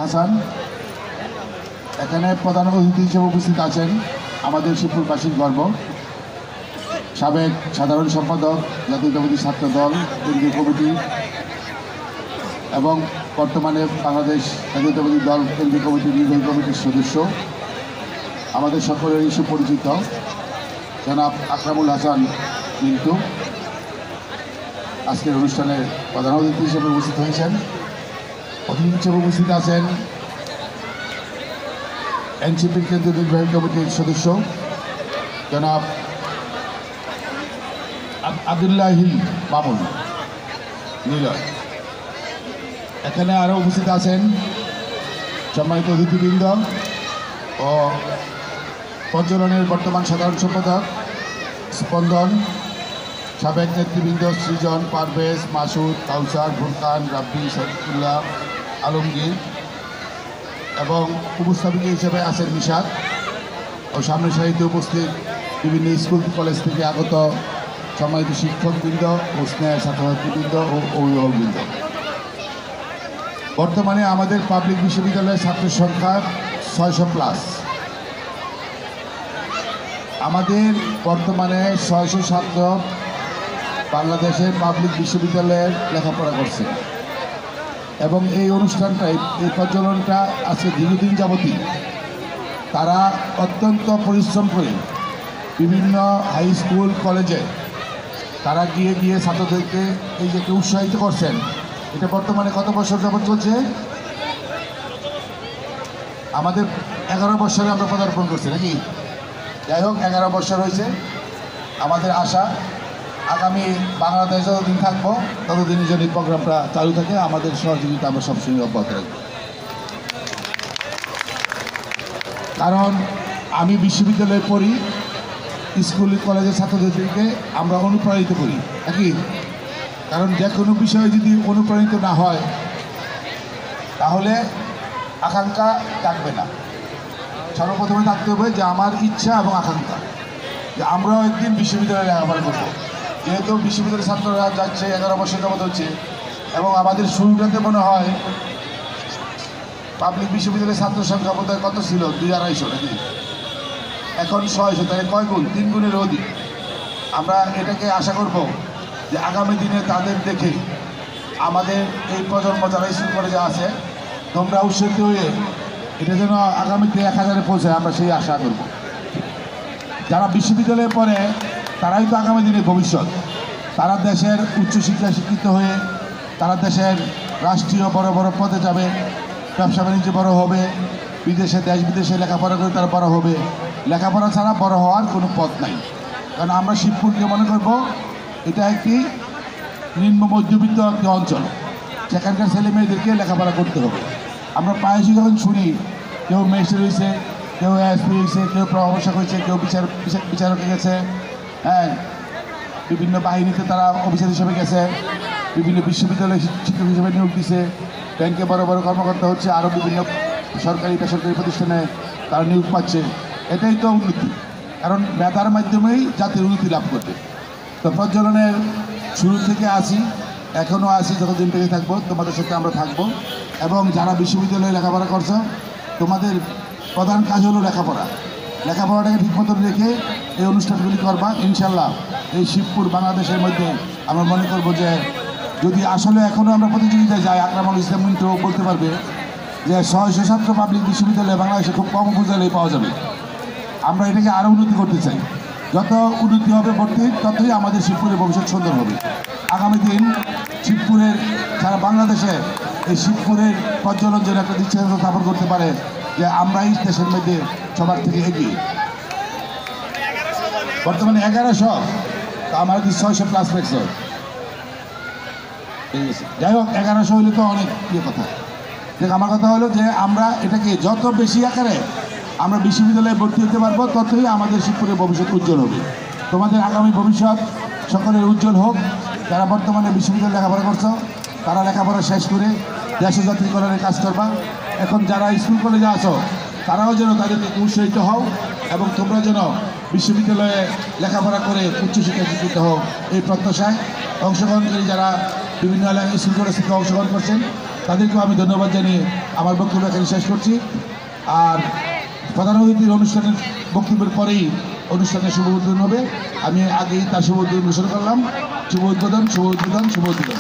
হাসান। এখানে প্রধান অতিথি হিসেবে উপস্থিত আছেন আমাদের শিবপুরবাসীর গর্ব সাবেক সাধারণ সম্পাদক জাতীয়তাবাদী ছাত্র দল কেন্দ্রীয় কমিটি এবং বর্তমানে বাংলাদেশ জাতীয়তাবাদী দল কেন্দ্রীয় কমিটির নির্বাহী কমিটির সদস্য, আমাদের সকলেরই সুপরিচিত জনাব আকরামুল হাসান মিন্টু আজকের অনুষ্ঠানে প্রধান অতিথি হিসেবে উপস্থিত হয়েছেন। অতিথি হিসেবে উপস্থিত আছেন এনসিপির কেন্দ্রীয় নির্বাহী কমিটির সদস্য জনাব আব্দুল্লাহিল মামুন নিলয়। এখানে আরও উপস্থিত আছেন সম্মানিত অতিথিবৃন্দ ও প্রজ্বলনের বর্তমান সাধারণ সম্পাদক স্পন্দন, সাবেক নেতৃবৃন্দ সৃজন, পারভেজ, মাসুদ, কাউসার, ফুরকান, রাব্বি, শরীফুল্লাহ, আলমগীর এবং উপস্থাপিকা হিসেবে আছেন নিশাদ ও সামনের সারিতে উপস্থিত বিভিন্ন স্কুল কলেজ থেকে আগত সম্মানিত শিক্ষকবৃন্দ ও স্নেহ ছাত্রছাত্রীবৃন্দ ও অভিভাবকবৃন্দ। বর্তমানে আমাদের পাবলিক বিশ্ববিদ্যালয়ের ছাত্রের সংখ্যা 600+। আমাদের বর্তমানে 600 ছাত্র বাংলাদেশের পাবলিক বিশ্ববিদ্যালয়ে লেখাপড়া করছে এবং এই অনুষ্ঠানটাই, এই প্রজ্বলনটা আজকে দীর্ঘদিন যাবতই তারা অত্যন্ত পরিশ্রম করে বিভিন্ন হাই স্কুল কলেজে তারা গিয়ে গিয়ে ছাত্রদেরকে এই যে উৎসাহিত করছেন। এটা বর্তমানে কত বছর যাবত চলছে? আমাদের 11 বছরে আমরা পদার্পণ করছি নাকি? যাই হোক, 11 বছর হয়েছে। আমাদের আশা আগামী বাংলাদেশ যতদিন থাকবো ততদিনই যেন এই প্রোগ্রামটা চালু থাকে, আমাদের সহযোগিতা আমরা সবসময় অব্যাহত রাখব। কারণ আমি বিশ্ববিদ্যালয়ে পড়ি, স্কুল কলেজের ছাত্রছাত্রীদেরকে আমরা অনুপ্রাণিত করি নাকি? কারণ যে কোনো বিষয়ে যদি অনুপ্রাণিত না হয় তাহলে আকাঙ্ক্ষা থাকবে না। সর্বপ্রথমে থাকতে হবে যে আমার ইচ্ছা এবং আকাঙ্ক্ষা, যে আমরাও একদিন বিশ্ববিদ্যালয়ে লেখাপড়া করবো। যেহেতু বিশ্ববিদ্যালয়ের ছাত্ররা যাচ্ছে 11 বছর যাবত হচ্ছে এবং আমাদের শুরুটাতে মনে হয় পাবলিক বিশ্ববিদ্যালয়ের ছাত্র সংখ্যা বোধ হয় কত ছিল, 200-250 নাকি? এখন 600, তাহলে কয় গুণ? 3 গুণের অধিক। আমরা এটাকে আশা করব যে আগামী দিনে তাদের দেখে আমাদের এই প্রজন্ম যারা স্কুল কলেজে আছে তোমরা উৎসাহিত হয়ে এটা যেন আগামীতে 1000-এ পৌঁছায়, আমরা সেই আশা করব। যারা বিশ্ববিদ্যালয়ে পড়ে তারাই তো আগামী দিনে ভবিষ্যৎ। তারা দেশের উচ্চশিক্ষায় শিক্ষিত হয়ে তারা দেশের রাষ্ট্রীয় বড় বড় পদে যাবে, ব্যবসা বাণিজ্য বড় হবে, বিদেশে দেশ বিদেশে লেখাপড়া করে তারা বড় হবে। লেখাপড়া ছাড়া বড় হওয়ার কোনো পথ নাই। কারণ আমরা শিবপুরকে মনে করব এটা একটি নিম্ন মধ্যবিত্ত একটি অঞ্চল, সেখানকার ছেলে মেয়েদেরকে লেখাপড়া করতে হবে। আমরা প্রায়শই যখন শুনি কেউ ম্যাজিস্ট্রেট হয়েছে, কেউ এসপি হয়েছে, কেউ প্রভাবশাক হয়েছে, কেউ বিচারক গেছে, হ্যাঁ, বিভিন্ন বাহিনীতে তারা অফিসার হিসেবে গেছে, বিভিন্ন বিশ্ববিদ্যালয়ে শিক্ষক হিসেবে নিয়োগ দিছে, ব্যাংকে বড় বড় কর্মকর্তা হচ্ছে, আরও বিভিন্ন সরকারি বেসরকারি প্রতিষ্ঠানে তারা নিয়োগ পাচ্ছে। এটাই তো উন্নতি, কারণ মেধার মাধ্যমেই জাতির উন্নতি লাভ করবে। তো প্রজ্বলনের শুরু থেকে আসি, এখনও আসি, যতদিন থেকে থাকবো তোমাদের সাথে আমরা থাকবো। এবং যারা বিশ্ববিদ্যালয়ে লেখাপড়া করছো তোমাদের প্রধান কাজ হলো লেখাপড়াটাকে ঠিক মতন রেখে এই অনুষ্ঠানগুলি করবা। ইনশাল্লাহ এই শিবপুর বাংলাদেশের মধ্যে আমরা মনে করব যে যদি আসলে এখনও আমরা প্রতিযোগিতায় যাই, আকরামুল ইসলাম মিন্টু বলতে পারবে যে 600 ছাত্র পাবলিক বিশ্ববিদ্যালয়ে বাংলাদেশে খুব কম উপজেলায় পাওয়া যাবে। আমরা এটাকে আরও উন্নতি করতে চাই। যত উন্নতি হবে ভর্তি ততই আমাদের শিবপুরের ভবিষ্যৎ সুন্দর হবে। আগামী দিন শিবপুরের সারা বাংলাদেশে এই শিবপুরের প্রজ্বলন যেন একটা দৃষ্টান্ত স্থাপন করতে পারে যে আমরাই দেশের মধ্যে সবার থেকে এগিয়ে। বর্তমানে 1100, তা আমার কি 600+ পেয়েছে। যাই হোক, 1100 হইলে তো অনেক কথা। দেখ, আমার কথা হলো যে আমরা এটাকে যত বেশি আকারে আমরা বিশ্ববিদ্যালয়ে ভর্তি হতে পারবো ততই আমাদের শিবপুরের ভবিষ্যৎ উজ্জ্বল হবে। তোমাদের আগামী ভবিষ্যৎ সকলের উজ্জ্বল হোক। যারা বর্তমানে বিশ্ববিদ্যালয়ে লেখাপড়া করছো তারা লেখাপড়া শেষ করে দেশ জাতীয়করণের কাজ করবা। এখন যারা স্কুল কলেজে আছো তারাও যেন তাদেরকে উৎসাহিত হও এবং তোমরা যেন বিশ্ববিদ্যালয়ে লেখাপড়া করে উচ্চশিক্ষা শিক্ষিত হও, এই প্রত্যাশায় অংশগ্রহণকারী যারা বিভিন্ন এলাকায় স্কুল কলেজ থেকে অংশগ্রহণ করছেন তাদেরকেও আমি ধন্যবাদ জানিয়ে আমার বক্তব্য এখানে শেষ করছি। আর প্রধান অতিথির অনুষ্ঠানের বক্তব্যের পরেই অনুষ্ঠানের শুভ উদ্বোধন হবে। আমি আগেই তার শুভ উদ্বোধন ঘোষণা করলাম। শুভ উদ্বোধন, শুভ উদ্বোধন, শুভ উদ্বোধন।